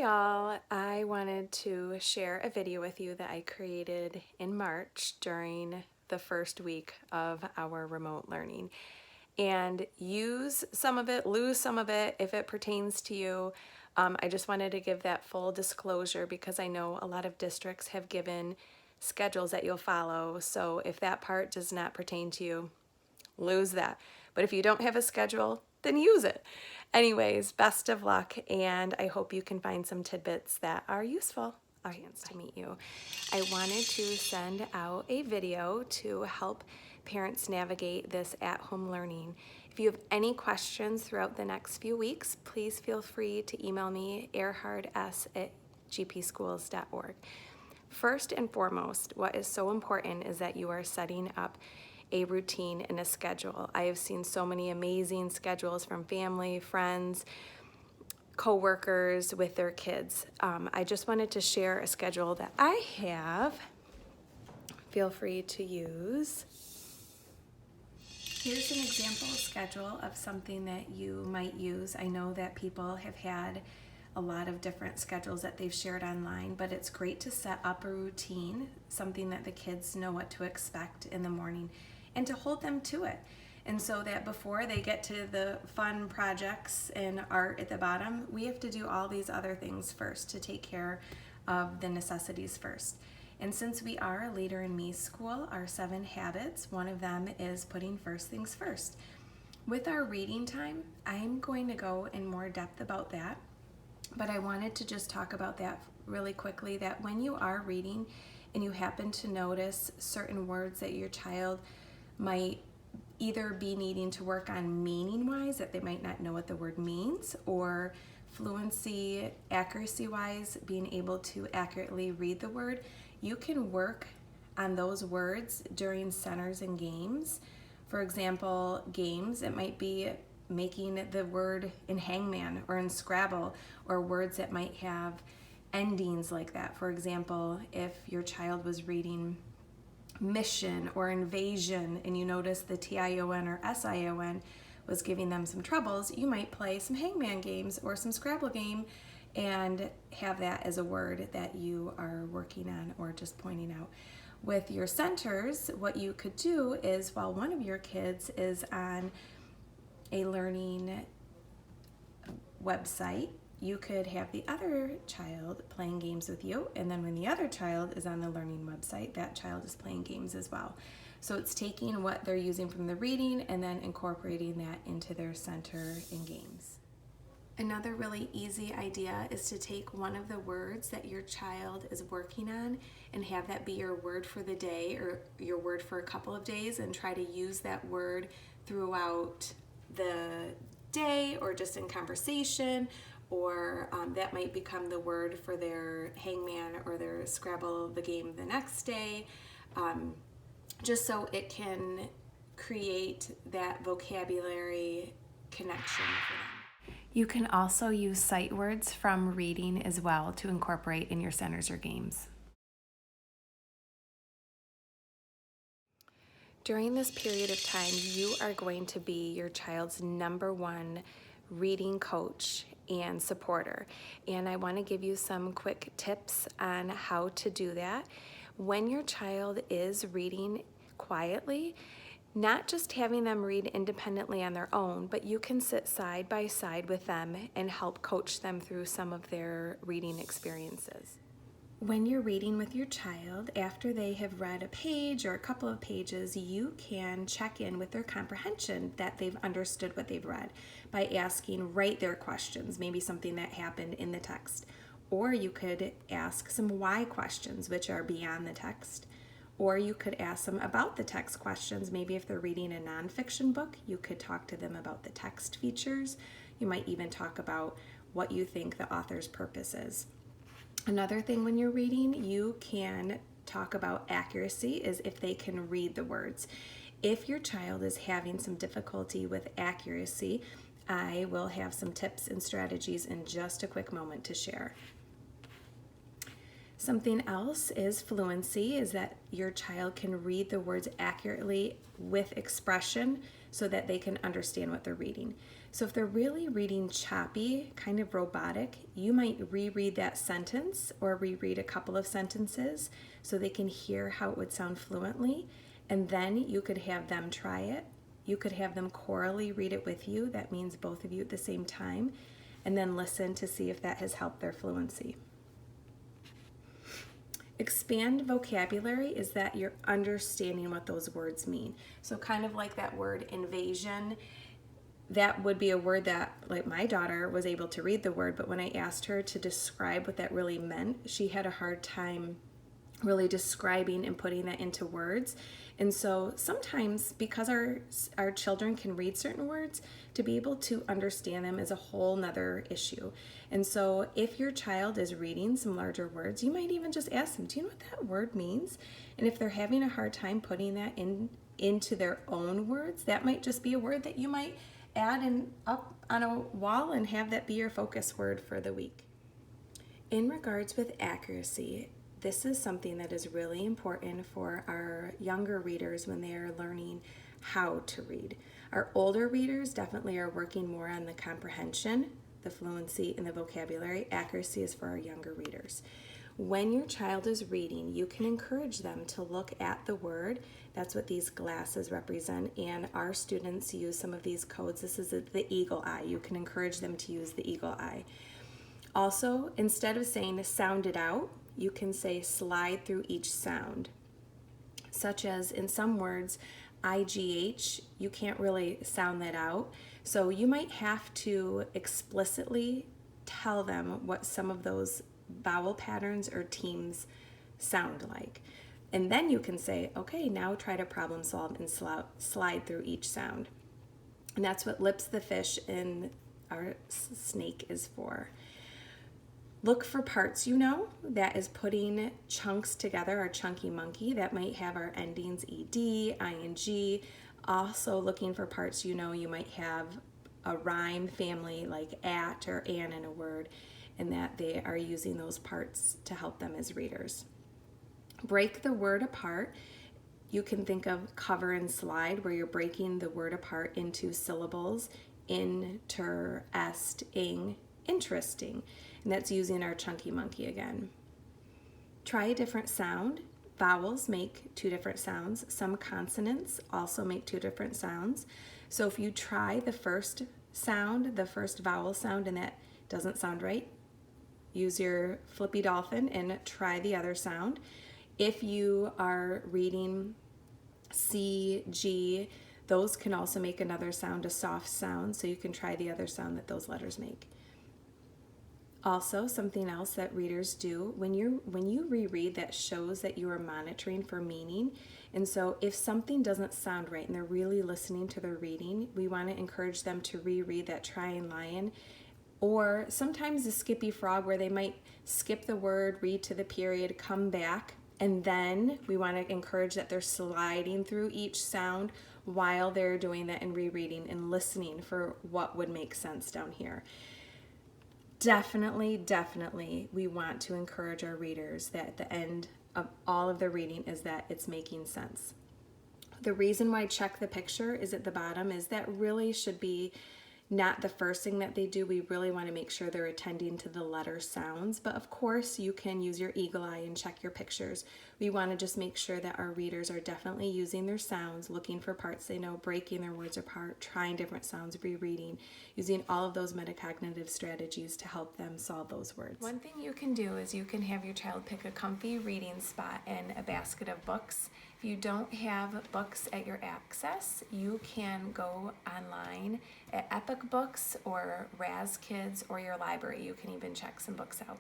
Hi all, I wanted to share a video with you that I created in March during the first week of our remote learning, and use some of it, lose some of it if it pertains to you. I just wanted to give that full disclosure because I know a lot of districts have given schedules that you'll follow, so if that part does not pertain to you, lose that. But if you don't have a schedule, then use it. Anyways, best of luck, and I hope you can find some tidbits that are useful. A chance to meet you. I wanted to send out a video to help parents navigate this at-home learning. If you have any questions throughout the next few weeks, please feel free to email me, erhardS@gpschools.org. First and foremost, what is so important is that you are setting up a routine and a schedule. I have seen so many amazing schedules from family, friends, co-workers with their kids. I just wanted to share a schedule that I have. Feel free to use. Here's an example schedule of something that you might use. I know that people have had a lot of different schedules that they've shared online, but it's great to set up a routine, something that the kids know what to expect in the morning, and to hold them to it. And so that before they get to the fun projects and art at the bottom, we have to do all these other things first to take care of the necessities first. And since we are a Leader in Me school, our 7 habits, one of them is putting first things first. With our reading time, I'm going to go in more depth about that, but I wanted to just talk about that really quickly, that when you are reading and you happen to notice certain words that your child might either be needing to work on meaning-wise, that they might not know what the word means, or fluency, accuracy-wise, being able to accurately read the word, you can work on those words during centers and games. For example, games, it might be making the word in Hangman or in Scrabble, or words that might have endings like that. For example, if your child was reading mission or invasion and you notice the TION or SION was giving them some troubles, you might play some Hangman games or some Scrabble game and have that as a word that you are working on or just pointing out. With your centers, what you could do is, while one of your kids is on a learning website, you could have the other child playing games with you, and then when the other child is on the learning website, that child is playing games as well. So it's taking what they're using from the reading and then incorporating that into their center and games. Another really easy idea is to take one of the words that your child is working on and have that be your word for the day or your word for a couple of days, and try to use that word throughout the day or just in conversation, or that might become the word for their Hangman or their Scrabble, the game the next day, just so it can create that vocabulary connection for them. You can also use sight words from reading as well to incorporate in your centers or games. During this period of time, you are going to be your child's #1 reading coach and supporter. And I want to give you some quick tips on how to do that. When your child is reading quietly, not just having them read independently on their own, but you can sit side by side with them and help coach them through some of their reading experiences. When you're reading with your child, after they have read a page or a couple of pages, you can check in with their comprehension, that they've understood what they've read, by asking right there questions, maybe something that happened in the text. Or you could ask some why questions, which are beyond the text. Or you could ask them about the text questions. Maybe if they're reading a nonfiction book, you could talk to them about the text features. You might even talk about what you think the author's purpose is. Another thing when you're reading, you can talk about accuracy, is if they can read the words. If your child is having some difficulty with accuracy, I will have some tips and strategies in just a quick moment to share. Something else is fluency, is that your child can read the words accurately with expression so that they can understand what they're reading. So if they're really reading choppy, kind of robotic, you might reread that sentence or reread a couple of sentences so they can hear how it would sound fluently, and then you could have them try it. You could have them chorally read it with you. That means both of you at the same time, and then listen to see if that has helped their fluency. Expand vocabulary is that you're understanding what those words mean. So kind of like that word invasion, that would be a word that, like, my daughter was able to read the word, but when I asked her to describe what that really meant, she had a hard time really describing and putting that into words. And so sometimes, because our children can read certain words, to be able to understand them is a whole nother issue. And so if your child is reading some larger words, you might even just ask them, do you know what that word means? And if they're having a hard time putting that into their own words, that might just be a word that you might add up on a wall and have that be your focus word for the week. In regards with accuracy, this is something that is really important for our younger readers when they are learning how to read. Our older readers definitely are working more on the comprehension, the fluency, and the vocabulary. Accuracy is for our younger readers. When your child is reading, you can encourage them to look at the word. That's what these glasses represent, and our students use some of these codes. This is the eagle eye. You can encourage them to use the eagle eye. Also, instead of saying sound it out, you can say slide through each sound. Such as in some words, IGH, you can't really sound that out. So you might have to explicitly tell them what some of those vowel patterns or teams sound like. And then you can say, okay, now try to problem solve and slide through each sound. And that's what lips the fish in our snake is for. Look for parts you know. That is putting chunks together, our chunky monkey. That might have our endings ed, ing. Also looking for parts you know. You might have a rhyme family like at or an in a word, and that they are using those parts to help them as readers. Break the word apart. You can think of cover and slide, where you're breaking the word apart into syllables, inter, est, ing, interesting. And that's using our chunky monkey again. Try a different sound. Vowels make two different sounds. Some consonants also make two different sounds. So if you try the first sound, the first vowel sound, and that doesn't sound right, use your flippy dolphin and try the other sound. If you are reading C, G, those can also make another sound, a soft sound, so you can try the other sound that those letters make. Also, something else that readers do, when you reread, that shows that you are monitoring for meaning. And so if something doesn't sound right and they're really listening to their reading, we want to encourage them to reread that trying lion, or sometimes the skippy frog, where they might skip the word, read to the period, come back, and then we want to encourage that they're sliding through each sound while they're doing that and rereading and listening for what would make sense down here. Definitely, we want to encourage our readers that at the end of all of the reading is that it's making sense. The reason why check the picture is at the bottom is that really should be not the first thing that they do. We really want to make sure they're attending to the letter sounds, but of course you can use your eagle eye and check your pictures. We want to just make sure that our readers are definitely using their sounds, looking for parts they know, breaking their words apart, trying different sounds, rereading, using all of those metacognitive strategies to help them solve those words. One thing you can do is you can have your child pick a comfy reading spot in a basket of books. If you don't have books at your access, you can go online at Epic Books or Raz Kids or your library. You can even check some books out.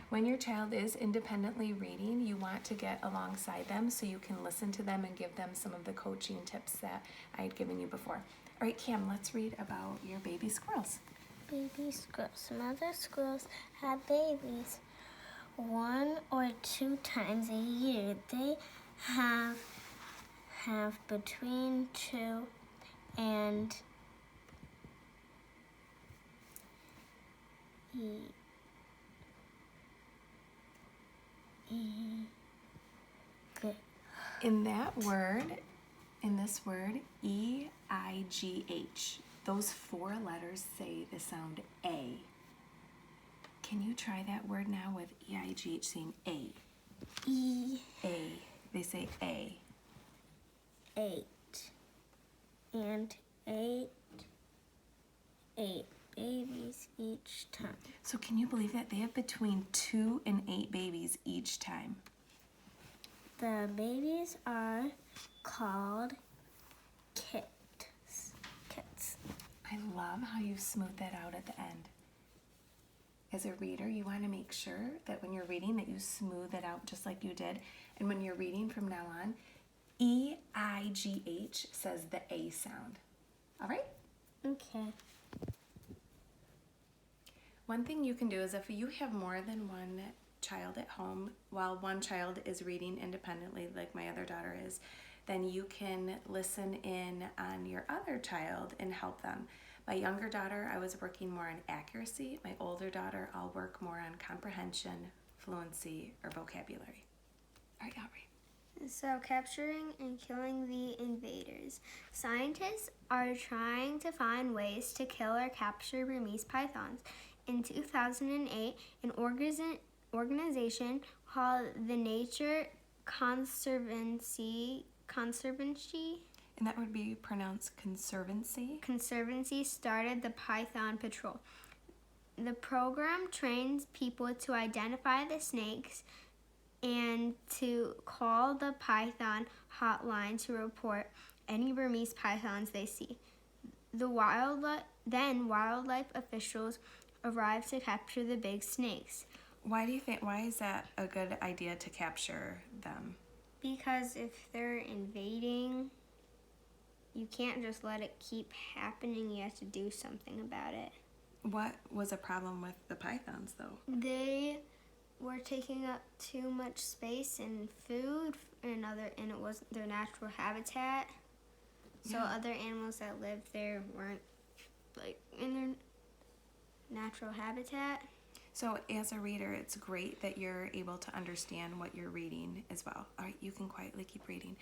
When your child is independently reading, you want to get alongside them so you can listen to them and give them some of the coaching tips that I had given you before. All right, Cam, let's read about your baby squirrels. Baby squirrels. Mother squirrels have babies 1 or 2 times a year. They have between 2 and 8 Good. In this word, E-I-G-H, those 4 letters say the sound A. Can you try that word now with E-I-G-H saying A? E. A. They say A. 8. And 8 babies each time. So can you believe that they have between 2 and 8 babies each time? The babies are called kits. I love how you smooth that out at the end. As a reader, you want to make sure that when you're reading that you smooth it out just like you did. And when you're reading from now on, E-I-G-H says the A sound. All right? Okay. One thing you can do is if you have more than one child at home, while one child is reading independently, like my other daughter is, then you can listen in on your other child and help them. My younger daughter, I was working more on accuracy. My older daughter, I'll work more on comprehension, fluency, or vocabulary. All right, Aubrey. So, capturing and killing the invaders. Scientists are trying to find ways to kill or capture Burmese pythons. In 2008, an organization called the Nature Conservancy And that would be pronounced conservancy. started the Python Patrol. The program trains people to identify the snakes and to call the Python hotline to report any Burmese pythons they see. Then wildlife officials arrive to capture the big snakes. Why is that a good idea to capture them? Because if they're invading, you can't just let it keep happening. You have to do something about it. What was a problem with the pythons though? They were taking up too much space and food, and it wasn't their natural habitat. So Yeah. other animals that lived there weren't like in their natural habitat. So as a reader, it's great that you're able to understand what you're reading as well. All right, you can quietly keep reading.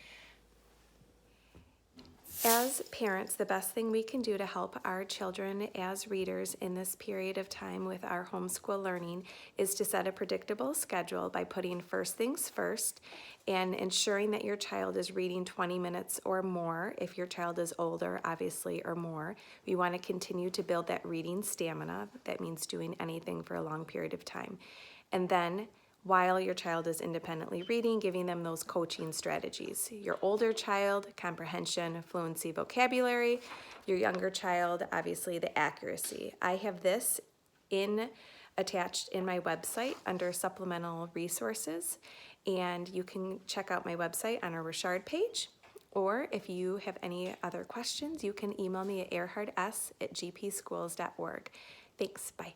As parents, the best thing we can do to help our children as readers in this period of time with our homeschool learning is to set a predictable schedule by putting first things first and ensuring that your child is reading 20 minutes or more. If your child is older, obviously, or more, we want to continue to build that reading stamina. That means doing anything for a long period of time. And then while your child is independently reading, giving them those coaching strategies. Your older child, comprehension, fluency, vocabulary. Your younger child, obviously, the accuracy. I have this attached in my website under supplemental resources, and you can check out my website on our Richard page. Or if you have any other questions, you can email me at earhards@gpschools.org. Thanks, bye.